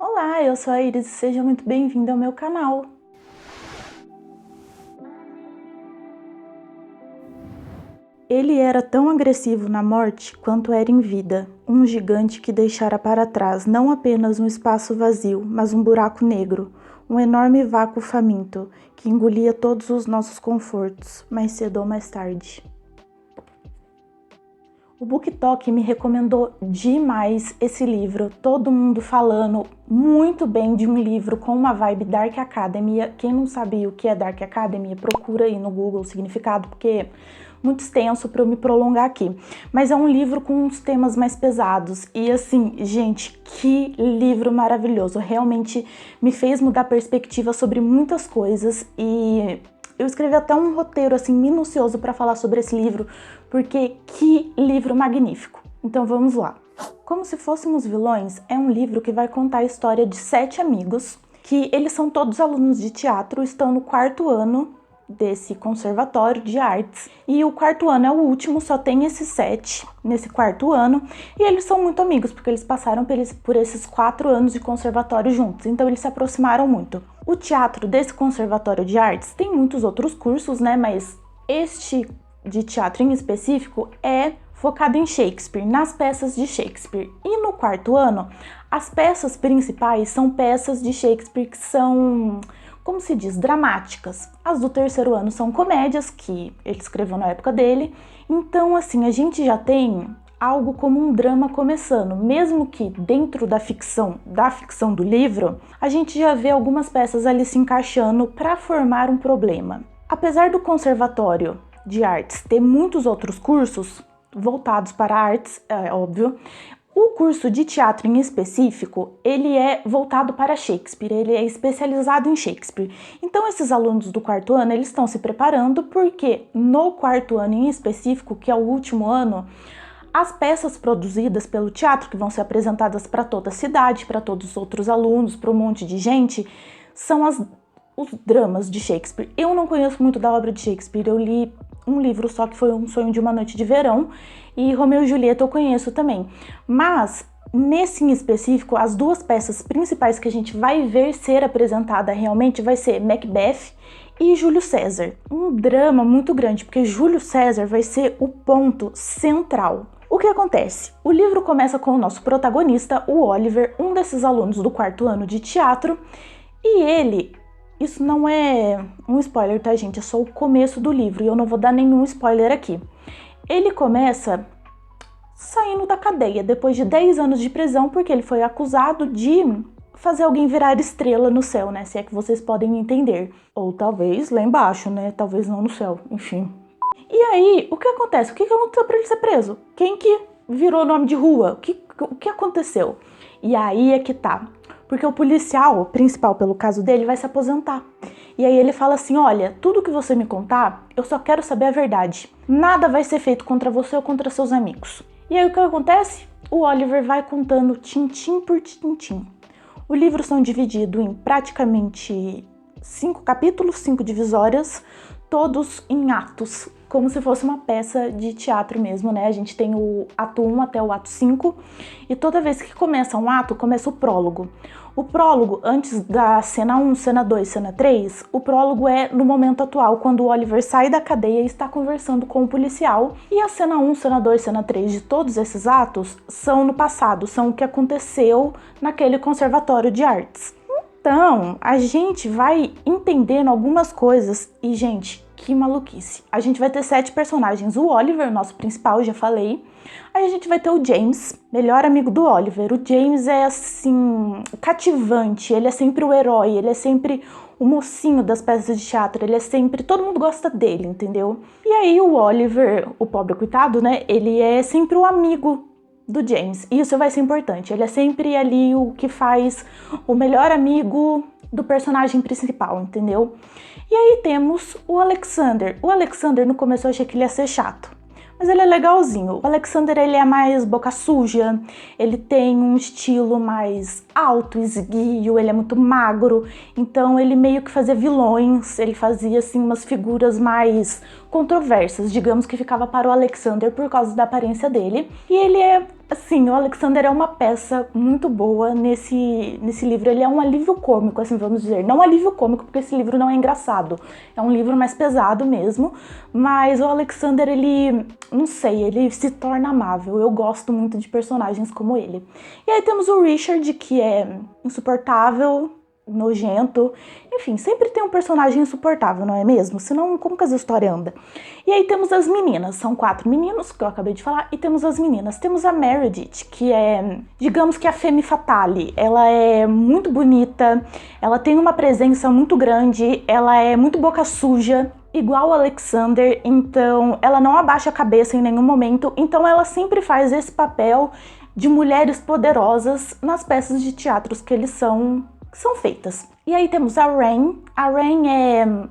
Olá, eu sou a Iris e seja muito bem-vindo ao meu canal. Ele era tão agressivo na morte quanto era em vida, um gigante que deixara para trás não apenas um espaço vazio, mas um buraco negro, um enorme vácuo faminto, que engolia todos os nossos confortos, mais cedo ou mais tarde. O BookTok me recomendou demais esse livro, todo mundo falando muito bem de um livro com uma vibe Dark Academia. Quem não sabe o que é Dark Academia, procura aí no Google o significado, porque é muito extenso para eu me prolongar aqui. Mas é um livro com uns temas mais pesados e assim, gente, que livro maravilhoso. Realmente me fez mudar perspectiva sobre muitas coisas e eu escrevi até um roteiro assim minucioso para falar sobre esse livro, porque que livro magnífico. Então vamos lá. Como se Fôssemos Vilões é um livro que vai contar a história de 7 amigos, que eles são todos alunos de teatro, estão no 4º ano desse conservatório de artes, e o 4º ano é o último, só tem esses 7 nesse 4º ano, e eles são muito amigos, porque eles passaram por esses 4 anos de conservatório juntos, então eles se aproximaram muito. O teatro desse conservatório de artes tem muitos outros cursos, né, mas este de teatro em específico é focado em Shakespeare, nas peças de Shakespeare. E no 4º ano, as peças principais são peças de Shakespeare que são, como se diz, dramáticas. As do 3º ano são comédias, que ele escreveu na época dele. Então, assim, a gente já tem algo como um drama começando, mesmo que dentro da ficção do livro, a gente já vê algumas peças ali se encaixando para formar um problema. Apesar do conservatório de artes ter muitos outros cursos voltados para artes, é óbvio, o curso de teatro em específico, ele é voltado para Shakespeare, ele é especializado em Shakespeare. Então esses alunos do 4º ano, eles estão se preparando porque no 4º ano em específico, que é o último ano, as peças produzidas pelo teatro, que vão ser apresentadas para toda a cidade, para todos os outros alunos, para um monte de gente, são os dramas de Shakespeare. Eu não conheço muito da obra de Shakespeare, eu li um livro só, que foi Um Sonho de uma Noite de Verão, e Romeu e Julieta eu conheço também. Mas, nesse em específico, as 2 peças principais que a gente vai ver ser apresentada realmente vai ser Macbeth e Júlio César. Um drama muito grande, porque Júlio César vai ser o ponto central. O que acontece? O livro começa com o nosso protagonista, o Oliver, um desses alunos do 4º ano de teatro, e ele... Isso não é um spoiler, tá, gente? É só o começo do livro e eu não vou dar nenhum spoiler aqui. Ele começa saindo da cadeia depois de 10 anos de prisão porque ele foi acusado de fazer alguém virar estrela no céu, né? Se é que vocês podem entender. Ou talvez lá embaixo, né? Talvez não no céu, enfim. E aí, o que acontece? O que aconteceu pra ele ser preso? Quem que virou nome de rua? O que aconteceu? E aí é que tá. Porque o policial principal pelo caso dele vai se aposentar. E aí ele fala assim, olha, tudo que você me contar, eu só quero saber a verdade. Nada vai ser feito contra você ou contra seus amigos. E aí o que acontece? O Oliver vai contando tintim por tintim. O livro são divididos em praticamente 5 capítulos, 5 divisórias, todos em atos, como se fosse uma peça de teatro mesmo, né? A gente tem o ato 1 até o ato 5, e toda vez que começa um ato, começa o prólogo. O prólogo, antes da cena 1, cena 2, cena 3, o prólogo é no momento atual, quando o Oliver sai da cadeia e está conversando com o policial, e a cena 1, cena 2, cena 3 de todos esses atos são no passado, são o que aconteceu naquele conservatório de artes. Então, a gente vai entendendo algumas coisas e, gente, que maluquice. A gente vai ter 7 personagens. O Oliver, nosso principal, já falei. Aí a gente vai ter o James, melhor amigo do Oliver. O James é, assim, cativante. Ele é sempre o herói, ele é sempre o mocinho das peças de teatro. Ele é sempre... Todo mundo gosta dele, entendeu? E aí o Oliver, o pobre coitado, né? Ele é sempre o amigo do James. E isso vai ser importante. Ele é sempre ali o que faz o melhor amigo do personagem principal, entendeu? E aí temos o Alexander. O Alexander, no começo eu achei que ele ia ser chato, mas ele é legalzinho. O Alexander, ele é mais boca suja, ele tem um estilo mais alto, esguio, ele é muito magro, então ele meio que fazia vilões, ele fazia assim umas figuras mais controversas, digamos que ficava para o Alexander por causa da aparência dele. E ele é Assim, o Alexander é uma peça muito boa nesse livro. Ele é um alívio cômico, assim, vamos dizer. Não alívio cômico, porque esse livro não é engraçado. É um livro mais pesado mesmo. Mas o Alexander, ele, não sei, ele se torna amável. Eu gosto muito de personagens como ele. E aí temos o Richard, que é insuportável, nojento, enfim, sempre tem um personagem insuportável, não é mesmo? Senão, como que essa história anda? E aí temos as meninas, são 4 meninos, que eu acabei de falar, e temos as meninas. Temos a Meredith, que é, digamos que a femme fatale. Ela é muito bonita, ela tem uma presença muito grande, ela é muito boca suja, igual o Alexander, então ela não abaixa a cabeça em nenhum momento, então ela sempre faz esse papel de mulheres poderosas nas peças de teatro que são feitas. E aí temos a Rain. A Rain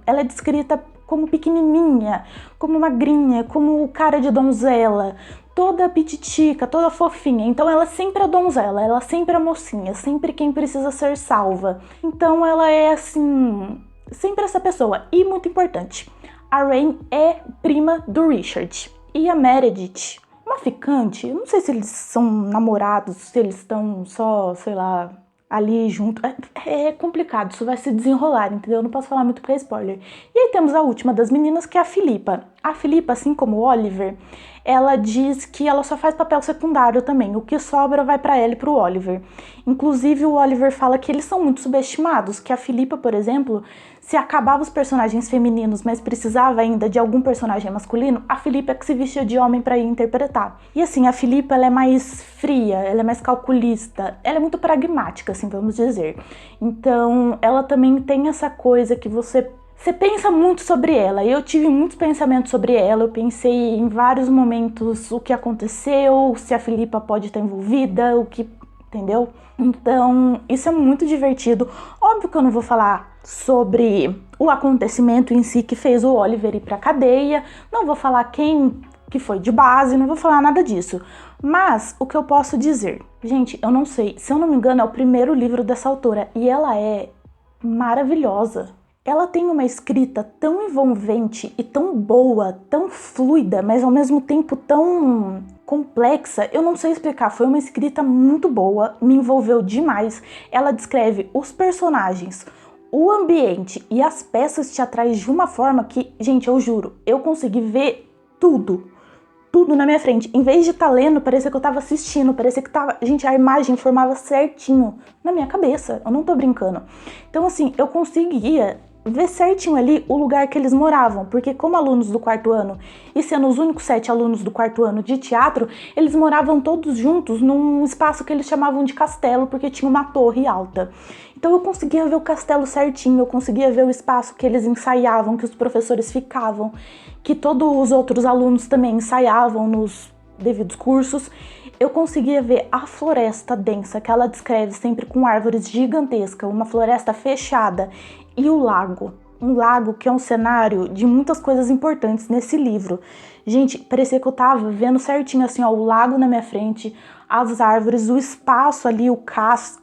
ela é descrita como pequenininha, como magrinha, como cara de donzela, toda pititica, toda fofinha. Então ela sempre é a donzela, ela sempre é a mocinha, sempre quem precisa ser salva. Então ela é assim, sempre essa pessoa. E muito importante, a Rain é prima do Richard. E a Meredith, uma ficante, eu não sei se eles são namorados, se eles estão só, sei lá, ali junto. É complicado, isso vai se desenrolar, entendeu? Eu não posso falar muito porque é spoiler. E aí temos a última das meninas, que é a Philippa. A Philippa, assim como o Oliver, ela diz que ela só faz papel secundário também. O que sobra vai pra ela e pro Oliver. Inclusive, o Oliver fala que eles são muito subestimados, que a Philippa, por exemplo, se acabava os personagens femininos, mas precisava ainda de algum personagem masculino, a Philippa é que se vestia de homem pra ir interpretar. E assim, a Philippa, ela é mais fria, ela é mais calculista, ela é muito pragmática, assim, vamos dizer. Então, ela também tem essa coisa que você pensa muito sobre ela. Eu tive muitos pensamentos sobre ela. Eu pensei em vários momentos o que aconteceu, se a Philippa pode estar envolvida, o que... Entendeu? Então, isso é muito divertido. Óbvio que eu não vou falar sobre o acontecimento em si que fez o Oliver ir pra cadeia. Não vou falar quem que foi de base, não vou falar nada disso. Mas, o que eu posso dizer? Gente, eu não sei. Se eu não me engano, é o primeiro livro dessa autora. E ela é maravilhosa. Ela tem uma escrita tão envolvente e tão boa, tão fluida, mas ao mesmo tempo tão complexa. Eu não sei explicar, foi uma escrita muito boa, me envolveu demais. Ela descreve os personagens, o ambiente e as peças teatrais de uma forma que, gente, eu juro, eu consegui ver tudo na minha frente. Em vez de estar lendo, parecia que eu tava assistindo, parecia que tava... Gente, a imagem formava certinho na minha cabeça, eu não tô brincando. Então, assim, eu conseguia ver certinho ali o lugar que eles moravam, porque como alunos do 4º ano, e sendo os únicos 7 alunos do 4º ano de teatro, eles moravam todos juntos num espaço que eles chamavam de castelo, porque tinha uma torre alta. Então eu conseguia ver o castelo certinho, eu conseguia ver o espaço que eles ensaiavam, que os professores ficavam, que todos os outros alunos também ensaiavam nos devidos cursos. Eu conseguia ver a floresta densa, que ela descreve sempre com árvores gigantescas, uma floresta fechada, e o lago. Um lago que é um cenário de muitas coisas importantes nesse livro. Gente, parecia que eu tava vendo certinho assim, ó, o lago na minha frente, as árvores, o espaço ali, o cais,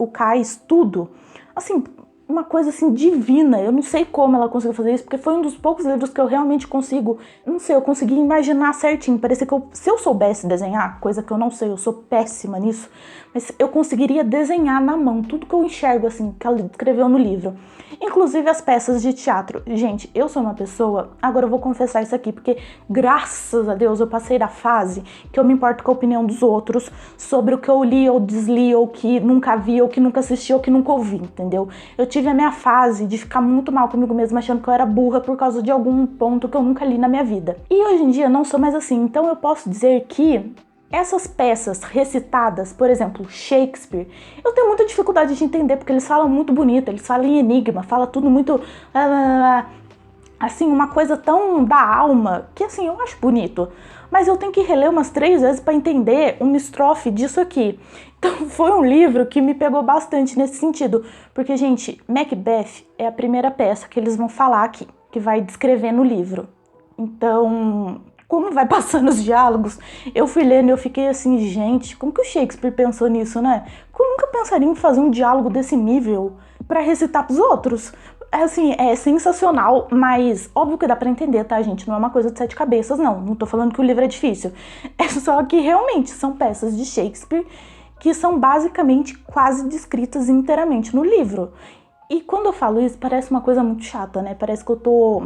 tudo. Assim, uma coisa assim divina. Eu não sei como ela conseguiu fazer isso, porque foi um dos poucos livros que eu realmente consigo, não sei, eu consegui imaginar certinho. Parecia que se eu soubesse desenhar, coisa que eu não sei, eu sou péssima nisso, mas eu conseguiria desenhar na mão tudo que eu enxergo assim, que ela escreveu no livro. Inclusive as peças de teatro. Gente, eu sou uma pessoa, agora eu vou confessar isso aqui, porque graças a Deus eu passei da fase que eu me importo com a opinião dos outros sobre o que eu li ou desli, ou que nunca vi, ou que nunca assisti, ou que nunca ouvi, entendeu? Eu tive a minha fase de ficar muito mal comigo mesma, achando que eu era burra por causa de algum ponto que eu nunca li na minha vida. E hoje em dia não sou mais assim, então eu posso dizer que essas peças recitadas, por exemplo, Shakespeare, eu tenho muita dificuldade de entender, porque eles falam muito bonito, eles falam em enigma, falam tudo muito... assim, uma coisa tão da alma, que assim, eu acho bonito. Mas eu tenho que reler umas 3 vezes para entender uma estrofe disso aqui. Então foi um livro que me pegou bastante nesse sentido. Porque, gente, Macbeth é a primeira peça que eles vão falar aqui, que vai descrever no livro. Então, como vai passando os diálogos, eu fui lendo e eu fiquei assim, gente, como que o Shakespeare pensou nisso, né? Eu nunca pensaria em fazer um diálogo desse nível para recitar pros outros. assim, é sensacional, mas óbvio que dá pra entender, tá, gente? Não é uma coisa de 7 cabeças, não. Não tô falando que o livro é difícil. É só que realmente são peças de Shakespeare que são basicamente quase descritas inteiramente no livro. E quando eu falo isso, parece uma coisa muito chata, né? Parece que eu tô...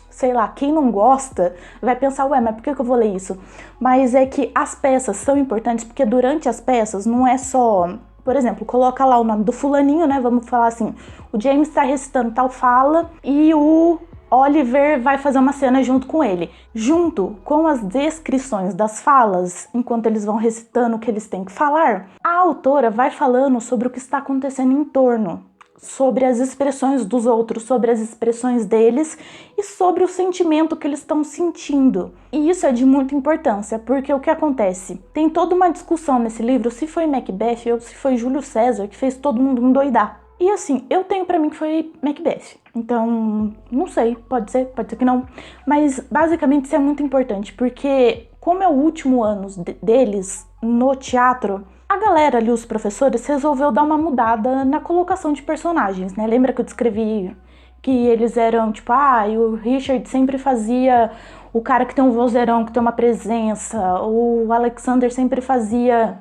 sei lá, quem não gosta vai pensar, ué, mas por que eu vou ler isso? Mas é que as peças são importantes porque durante as peças não é só... Por exemplo, coloca lá o nome do fulaninho, né? Vamos falar assim, o James tá recitando tal fala e o Oliver vai fazer uma cena junto com ele. Junto com as descrições das falas, enquanto eles vão recitando o que eles têm que falar, a autora vai falando sobre o que está acontecendo em torno, sobre as expressões dos outros, sobre as expressões deles e sobre o sentimento que eles estão sentindo. E isso é de muita importância, porque o que acontece? Tem toda uma discussão nesse livro se foi Macbeth ou se foi Júlio César que fez todo mundo endoidar. E assim, eu tenho pra mim que foi Macbeth. Então, não sei, pode ser que não. Mas basicamente isso é muito importante, porque como é o último ano deles no teatro, a galera ali, os professores, resolveu dar uma mudada na colocação de personagens, né? Lembra que eu descrevi que eles eram, tipo, o Richard sempre fazia o cara que tem um vozeirão, que tem uma presença, o Alexander sempre fazia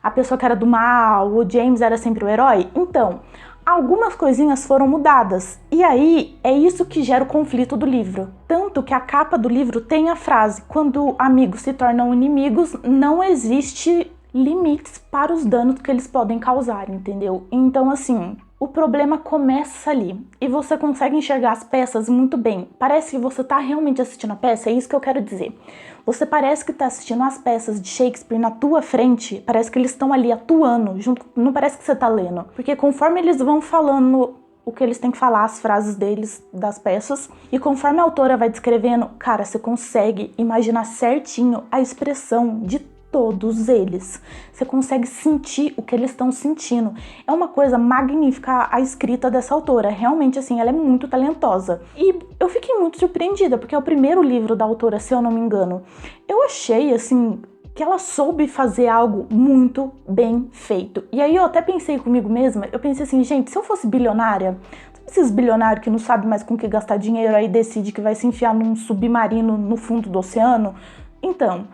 a pessoa que era do mal, o James era sempre o herói. Então, algumas coisinhas foram mudadas, e aí é isso que gera o conflito do livro. Tanto que a capa do livro tem a frase, quando amigos se tornam inimigos, não existe limites para os danos que eles podem causar, entendeu? Então, assim, o problema começa ali e você consegue enxergar as peças muito bem. Parece que você tá realmente assistindo a peça, é isso que eu quero dizer. Você parece que tá assistindo as peças de Shakespeare na tua frente, parece que eles estão ali atuando, junto, não parece que você tá lendo. Porque conforme eles vão falando o que eles têm que falar, as frases deles, das peças, e conforme a autora vai descrevendo, cara, você consegue imaginar certinho a expressão de todos eles. Você consegue sentir o que eles estão sentindo. É uma coisa magnífica a escrita dessa autora. Realmente, assim, ela é muito talentosa. E eu fiquei muito surpreendida, porque é o primeiro livro da autora, se eu não me engano. Eu achei, assim, que ela soube fazer algo muito bem feito. E aí eu até pensei comigo mesma, eu pensei assim, gente, se eu fosse bilionária, esses bilionários que não sabem mais com que gastar dinheiro, aí decide que vai se enfiar num submarino no fundo do oceano, então...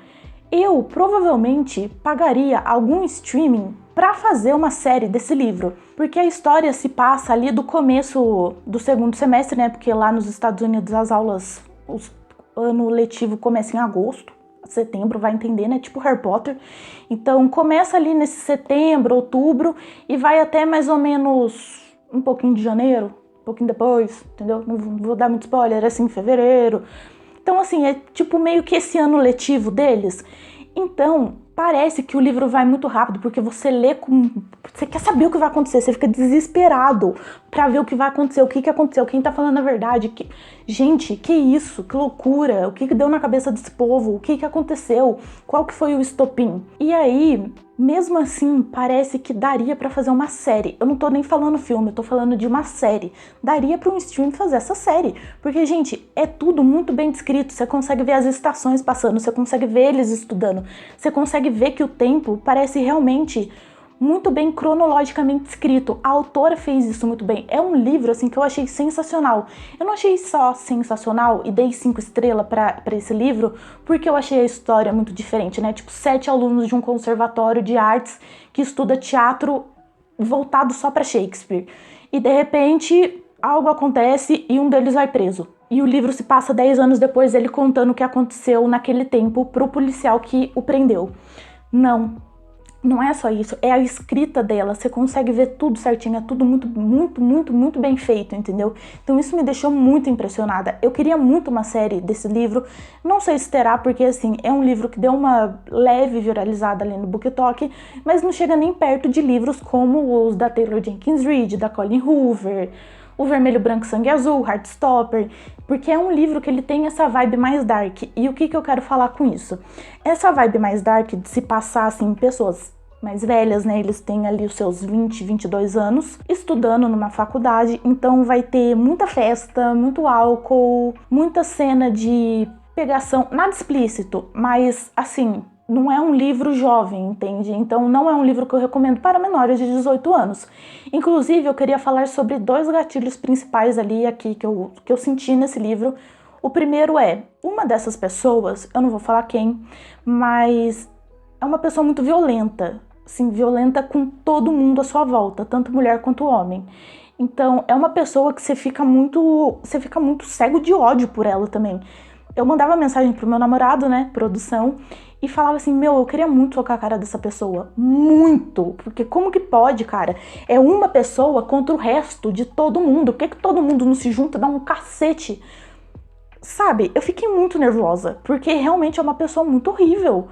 eu provavelmente pagaria algum streaming para fazer uma série desse livro, porque a história se passa ali do começo do segundo semestre, né? Porque lá nos Estados Unidos as aulas, o ano letivo começa em agosto, setembro, vai entender, né? Tipo Harry Potter. Então começa ali nesse setembro, outubro e vai até mais ou menos um pouquinho de janeiro, um pouquinho depois, entendeu? Não vou dar muito spoiler, assim, em fevereiro. Então, assim, é tipo meio que esse ano letivo deles. Então, parece que o livro vai muito rápido, porque você lê com... você quer saber o que vai acontecer, você fica desesperado pra ver o que vai acontecer, o que aconteceu, quem tá falando a verdade. Gente, que isso? Que loucura? O que deu na cabeça desse povo? O que aconteceu? Qual que foi o estopim? E aí... mesmo assim, parece que daria pra fazer uma série. Eu não tô nem falando filme, eu tô falando de uma série. Daria pra um stream fazer essa série. Porque, gente, é tudo muito bem descrito. Você consegue ver as estações passando, você consegue ver eles estudando. Você consegue ver que o tempo parece realmente muito bem cronologicamente escrito. A autora fez isso muito bem. É um livro, assim, que eu achei sensacional. Eu não achei só sensacional e dei 5 estrelas pra esse livro porque eu achei a história muito diferente, né? Tipo, 7 alunos de um conservatório de artes que estuda teatro voltado só pra Shakespeare. E, de repente, algo acontece e um deles vai preso. E o livro se passa 10 anos depois, ele contando o que aconteceu naquele tempo pro policial que o prendeu. Não é só isso, é a escrita dela, você consegue ver tudo certinho, é tudo muito bem feito, entendeu? Então isso me deixou muito impressionada. Eu queria muito uma série desse livro, não sei se terá, porque assim, é um livro que deu uma leve viralizada ali no BookTok, mas não chega nem perto de livros como os da Taylor Jenkins Reid, da Colleen Hoover, O Vermelho, Branco, Sangue Azul, Heartstopper, porque é um livro que ele tem essa vibe mais dark. E o que eu quero falar com isso? Essa vibe mais dark de se passar, assim, pessoas mais velhas, né? Eles têm ali os seus 20, 22 anos, estudando numa faculdade, então vai ter muita festa, muito álcool, muita cena de pegação, nada explícito, mas, assim, não é um livro jovem, entende? Então não é um livro que eu recomendo para menores de 18 anos. Inclusive, eu queria falar sobre 2 gatilhos principais ali aqui que eu senti nesse livro. O primeiro é, uma dessas pessoas, eu não vou falar quem, mas é uma pessoa muito violenta, assim, violenta com todo mundo à sua volta, tanto mulher quanto homem. Então, é uma pessoa que você fica muito cego de ódio por ela também. Eu mandava mensagem pro meu namorado, né, produção, e falava assim, eu queria muito tocar a cara dessa pessoa, muito, porque como que pode, cara? É uma pessoa contra o resto de todo mundo, por que todo mundo não se junta e dá um cacete? Sabe, eu fiquei muito nervosa, porque realmente é uma pessoa muito horrível.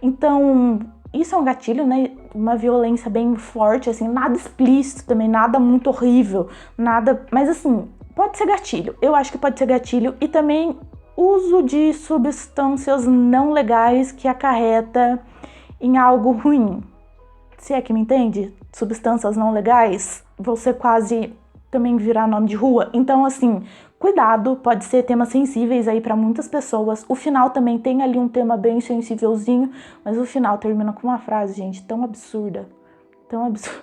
Então, isso é um gatilho, né? Uma violência bem forte, assim, nada explícito também, nada muito horrível, nada. Mas assim, pode ser gatilho. Eu acho que pode ser gatilho. E também uso de substâncias não legais que acarreta em algo ruim. Se é que me entende? Substâncias não legais, você quase também virar nome de rua. Então, assim, cuidado, pode ser temas sensíveis aí para muitas pessoas. O final também tem ali um tema bem sensívelzinho, mas o final termina com uma frase, gente, tão absurda. Tão absurda.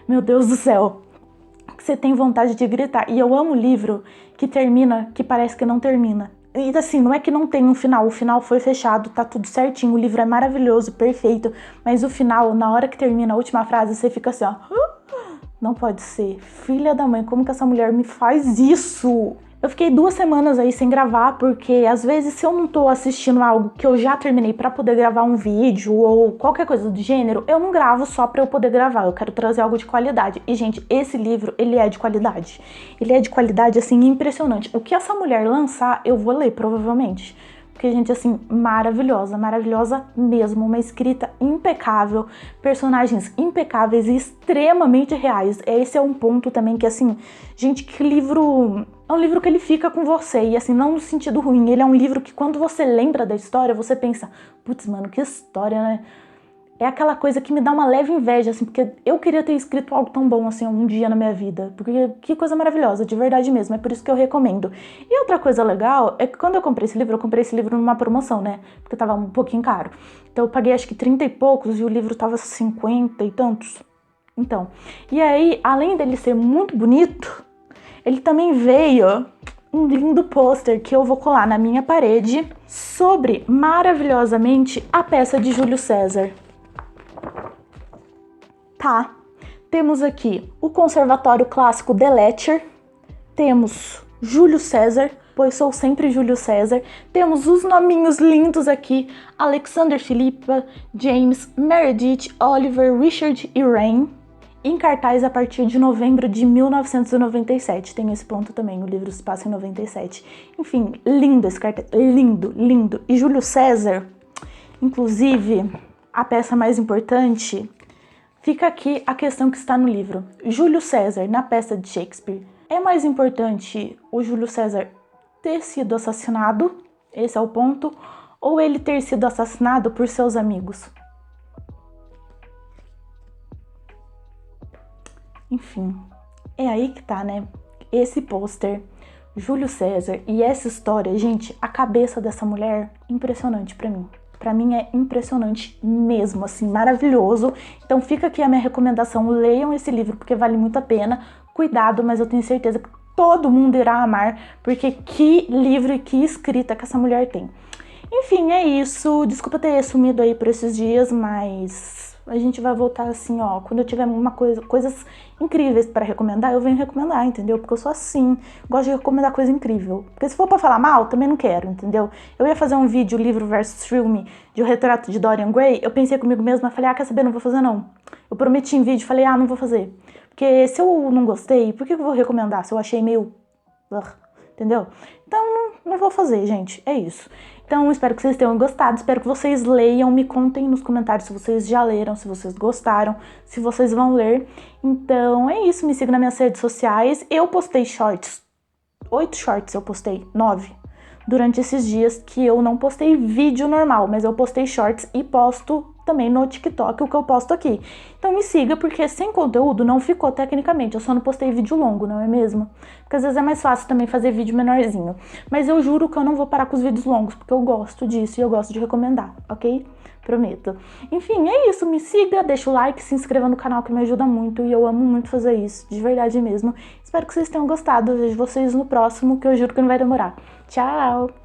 Meu Deus do céu. Que você tem vontade de gritar. E eu amo livro que termina, que parece que não termina. E assim, não é que não tem um final, o final foi fechado, tá tudo certinho, o livro é maravilhoso, perfeito, mas o final, na hora que termina a última frase, você fica assim, ó, não pode ser, filha da mãe, como que essa mulher me faz isso? Eu fiquei 2 semanas aí sem gravar, porque às vezes se eu não tô assistindo algo que eu já terminei pra poder gravar um vídeo ou qualquer coisa do gênero, eu não gravo só pra eu poder gravar, eu quero trazer algo de qualidade. E gente, esse livro, ele é de qualidade. Ele é de qualidade, assim, impressionante. O que essa mulher lançar, eu vou ler, provavelmente. Porque, gente, assim, maravilhosa, maravilhosa mesmo. Uma escrita impecável, personagens impecáveis e extremamente reais. Esse é um ponto também que, assim, gente, que livro... É um livro que ele fica com você, e assim, não no sentido ruim. Ele é um livro que quando você lembra da história, você pensa, putz, mano, que história, né? É aquela coisa que me dá uma leve inveja, assim, porque eu queria ter escrito algo tão bom, assim, um dia na minha vida. Porque que coisa maravilhosa, de verdade mesmo, é por isso que eu recomendo. E outra coisa legal é que quando eu comprei esse livro numa promoção, né? Porque tava um pouquinho caro. Então eu paguei acho que 30 e poucos e o livro tava 50 e tantos. Então, e aí, além dele ser muito bonito, ele também veio um lindo pôster que eu vou colar na minha parede sobre, maravilhosamente, a peça de Júlio César. Tá, temos aqui o Conservatório Clássico de Letcher, temos Júlio César, pois sou sempre Júlio César, temos os nominhos lindos aqui, Alexander Philippa, James, Meredith, Oliver, Richard e Rain, em cartaz a partir de novembro de 1997, tem esse ponto também, o livro se passa em 97. Enfim, lindo esse cartaz, lindo, lindo. E Júlio César, inclusive, a peça mais importante, fica aqui a questão que está no livro. Júlio César, na peça de Shakespeare, é mais importante o Júlio César ter sido assassinado, esse é o ponto, ou ele ter sido assassinado por seus amigos? Enfim, é aí que tá, né? Esse pôster, Júlio César e essa história, gente, a cabeça dessa mulher, impressionante pra mim. Pra mim é impressionante mesmo, assim, maravilhoso. Então fica aqui a minha recomendação, leiam esse livro porque vale muito a pena. Cuidado, mas eu tenho certeza que todo mundo irá amar, porque que livro e que escrita que essa mulher tem. Enfim, é isso. Desculpa ter sumido aí por esses dias, mas a gente vai voltar assim, ó. Quando eu tiver coisas incríveis pra recomendar, eu venho recomendar, entendeu? Porque eu sou assim, gosto de recomendar coisa incrível. Porque se for pra falar mal, também não quero, entendeu? Eu ia fazer um vídeo, livro versus filme, de O Retrato de Dorian Gray. Eu pensei comigo mesma, falei, quer saber, não vou fazer não. Eu prometi em vídeo, falei, não vou fazer. Porque se eu não gostei, por que eu vou recomendar? Se eu achei meio... entendeu? Então, não vou fazer, gente. É isso. Então, espero que vocês tenham gostado. Espero que vocês leiam. Me contem nos comentários se vocês já leram, se vocês gostaram, se vocês vão ler. Então, é isso. Me sigam nas minhas redes sociais. Eu postei shorts. 8 shorts eu postei. 9. Durante esses dias que eu não postei vídeo normal, mas eu postei shorts e posto também no TikTok o que eu posto aqui. Então me siga, porque sem conteúdo não ficou tecnicamente, eu só não postei vídeo longo, não é mesmo? Porque às vezes é mais fácil também fazer vídeo menorzinho. Mas eu juro que eu não vou parar com os vídeos longos, porque eu gosto disso e eu gosto de recomendar, ok? Prometo. Enfim, é isso, me siga, deixa o like, se inscreva no canal que me ajuda muito e eu amo muito fazer isso, de verdade mesmo. Espero que vocês tenham gostado, eu vejo vocês no próximo, que eu juro que não vai demorar. Tchau!